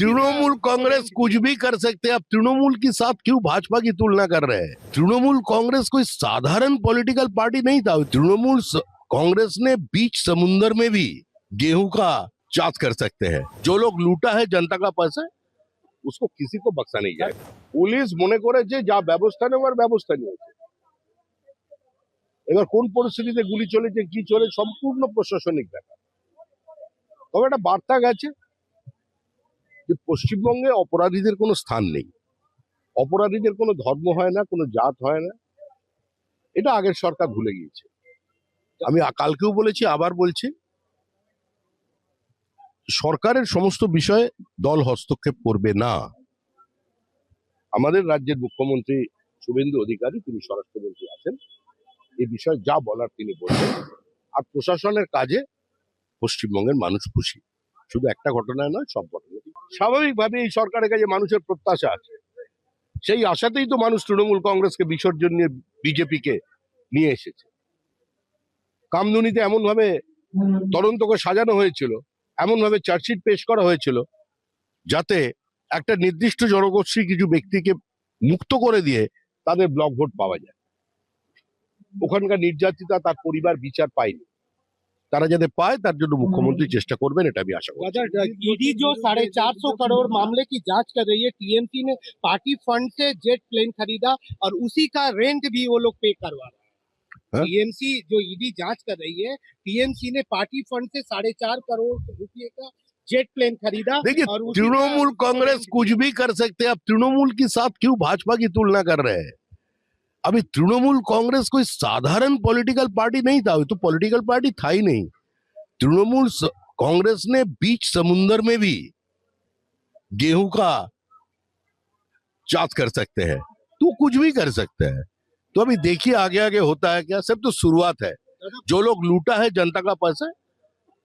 तृणमूल कांग्रेस कुछ भी कर सकते हैं। आप तृणमूल के साथ क्यों भाजपा की तुलना कर रहे हैं? तृणमूल कांग्रेस कोई साधारण पॉलिटिकल पार्टी नहीं था। कांग्रेस ने बीच समुंदर में भी गेहूं का चाष कर सकते हैं। जो लोग लूटा है जनता का पैसा, उसको किसी को बख्शा नहीं जाएगा। পুলিশ মনে করেছে যা ব্যবস্থা নেওয়ার ব্যবস্থা নিয়েছে। এবার কোন পরিস্থিতিতে গুলি চলেছে কি চলে সম্পূর্ণ প্রশাসনিক ব্যাপার। তবে একটা বার্তা গেছে যে পশ্চিমবঙ্গে অপরাধীদের কোনো স্থান নেই, অপরাধীদের কোনো ধর্ম হয় না, কোনো জাত হয় না। এটা আগের সরকার ভুলে গিয়েছে। আমি কালকেও বলেছি, আবার বলছি, সরকারের সমস্ত বিষয়ে দল হস্তক্ষেপ করবে না। আমাদের রাজ্যের মুখ্যমন্ত্রী শুভেন্দু অধিকারী, তিনি স্বরাষ্ট্রমন্ত্রী আছেন, এই বিষয়ে যা বলার তিনি বলবেন। আর প্রশাসনের কাজে পশ্চিমবঙ্গের মানুষ খুশি, শুধু একটা ঘটনায় নয়, সব ঘটনা। স্বাভাবিকভাবে এই সরকারের কাছে মানুষের প্রত্যাশা আছে, সেই আশাতেই তো মানুষ তৃণমূল কংগ্রেসকে বিসর্জন নিয়ে বিজেপিকে নিয়ে এসেছে। কামদুনিতে এমন ভাবে তদন্ত করে সাজানো হয়েছিল, এমন ভাবে চার্জশিট পেশ করা হয়েছিল, যাতে একটা নির্দিষ্ট জনগোষ্ঠীর কিছু ব্যক্তিকে মুক্ত করে দিয়ে তাদের ব্লক ভোট পাওয়া যায়। ওখানকার নির্যাতিতা তার পরিবার বিচার পায়নি, তারা যাতে পায় তার জন্য মুখ্যমন্ত্রী চেষ্টা করবেন, এটা আমি আশা করি। ईडी जो 450 करोड़ मामले की जांच कर रही है, टीएमसी ने पार्टी फंड से जेट प्लेन खरीदा और उसी का रेंट भी वो लोग पे करवा रहे हैं। टीएमसी जो ईडी जांच कर रही है, टीएमसी ने पार्टी फंड से 4.5 करोड़ रुपए का जेट प्लेन खरीदा। देखिए, तृणमूल कांग्रेस कुछ भी कर सकते हैं। आप तृणमूल के साथ क्यों भाजपा की तुलना कर रहे हैं? अभी तृणमूल कांग्रेस कोई साधारण पॉलिटिकल पार्टी नहीं था, तो पॉलिटिकल पार्टी था ही नहीं। तृणमूल कांग्रेस ने बीच समुंदर में भी गेहूं का चाष कर सकते हैं, तो कुछ भी कर सकते हैं। तो अभी देखिए आगे आगे होता है क्या, सब तो शुरुआत है। जो लोग लूटा है जनता का पैसा,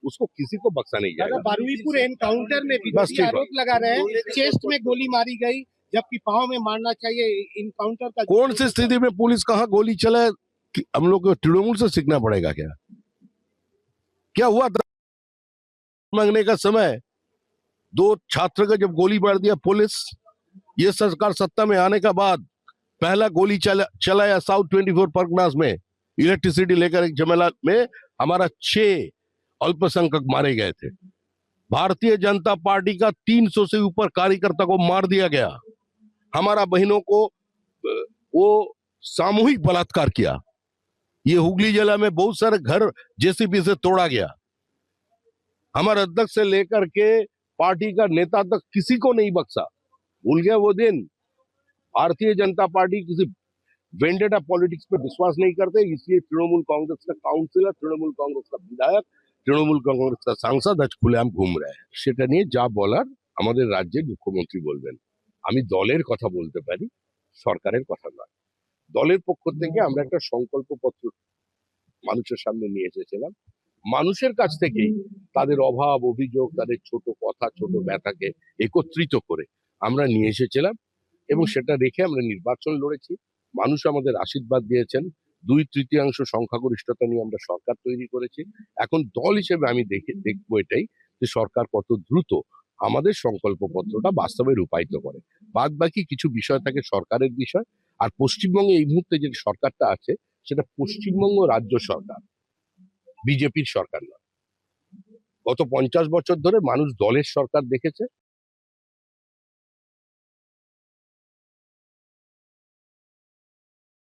उसको किसी को बख्शा नहीं जाएगा। बारुईपुर एनकाउंटर में बस विरोधी ठीक है। आरोप लगा रहे हैं, चेस्ट में गोली मारी गई, जबकि पाँव में मारना चाहिए। इनकाउंटर का कौन सी स्थिति में पुलिस कहाँ गोली चलाए, हम लोग को तृणमूल से सीखना पड़ेगा क्या? क्या हुआ था मांगने का समय, 2 छात्र का जब गोली मार दिया पुलिस, ये सरकार सत्ता में आने के बाद पहला गोली चलाया साउथ 24 परगनास में, इलेक्ट्रिसिटी लेकर एक झमेला में हमारा 6 अल्पसंख्यक मारे गए थे। भारतीय जनता पार्टी का 300 से ऊपर कार्यकर्ता को मार दिया गया। हमारा बहनों को वो सामूहिक बलात्कार किया। ये हुगली जिला में बहुत सारे घर जेसीबी से तोड़ा गया। हमारे अध्यक्ष से लेकर के पार्टी का नेता तक किसी को नहीं बख्शा। भूल गया वो दिन। भारतीय जनता पार्टी किसी वेंडेटा पॉलिटिक्स पे विश्वास नहीं करते, इसलिए तृणमूल कांग्रेस का काउंसिलर, तृणमूल कांग्रेस का विधायक, तृणमूल कांग्रेस का सांसद आज खुलेआम घूम रहे हैं। সেটা নিয়ে যা বলার আমাদের রাজ্যের মুখ্যমন্ত্রী বলবেন। আমি দলের কথা বলতে পারি, সরকারের কথা নয়। দলের পক্ষ থেকে আমরা একটা সংকল্পপত্র মানুষের সামনে নিয়ে এসেছিলাম। মানুষের কাছ থেকেই তাদের অভাব অভিযোগ, তাদের ছোট কথা, ছোট ব্যথাকে একত্রিত করে আমরা নিয়ে এসেছিলাম, এবং সেটা রেখে আমরা নির্বাচন লড়েছি। মানুষ আমাদের আশীর্বাদ দিয়েছেন। 2/3 সংখ্যাগরিষ্ঠতা নিয়ে আমরা সরকার তৈরি করেছি। এখন দল হিসেবে আমি দেখবো এটাই যে সরকার কত দ্রুত আমাদের সংকল্পপত্রটা বাস্তবে রূপায়িত করে। বাদ বাকি কিছু বিষয় থাকে সরকারের বিষয়। আর পশ্চিমবঙ্গে এই মুহূর্তে যে সরকারটা আছে, সেটা পশ্চিমবঙ্গ রাজ্য সরকার, বিজেপির সরকার নয়। গত 50 বছর ধরে মানুষ দলের সরকার দেখেছে,